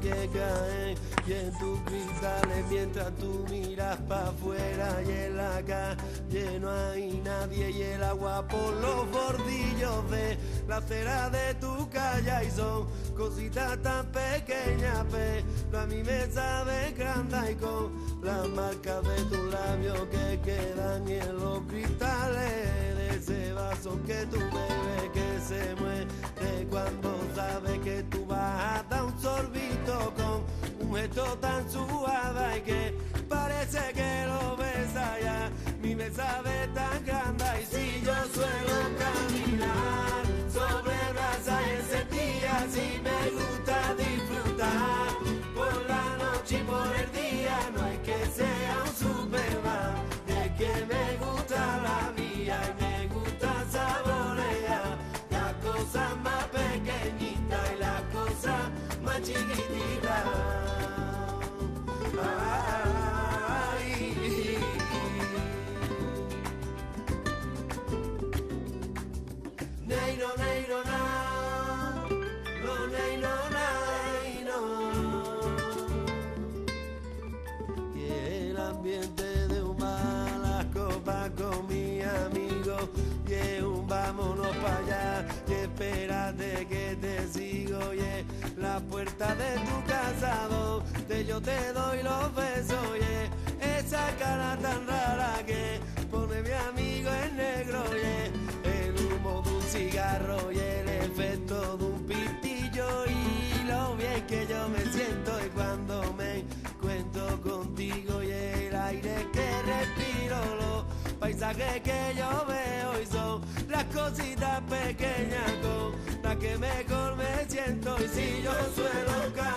que caen y en tus cristales mientras tú miras pa' afuera y en la calle no hay nadie y el agua por los bordillos de la acera de tu calle y son cositas tan pequeñas pero a mí me sabe grande y con las marcas de tus labios que quedan en los cristales de ese vaso que tú bebes que se muere cuando sabes que tú vas a dar un sorbito con un gesto tan suave y que parece que lo besa ya mi me sabe tan grande y si yo suelo caminar sobre brasa y encendida si me gusta disfrutar por la noche y por el día no es que sea un Superman es que me gusta la vida y me gusta saborear las cosas más pequeñitas y las cosas más chiquititas. Neiro, neiro, na, no, neiro, nairo. Y el ambiente de un bar, las copas con mi amigo y un vámonos para allá y espérate que te sigo y la puerta de tu casa donde yo te doy los besos y esa cara tan rara que pone mi amigo en negro y el humo de un cigarro y el efecto de un pitillo y lo bien que yo me siento y cuando me encuentro contigo y el aire que respiro los paisajes que yo veo y son las cositas pequeñas con las que mejor me siento y si yo suelo caer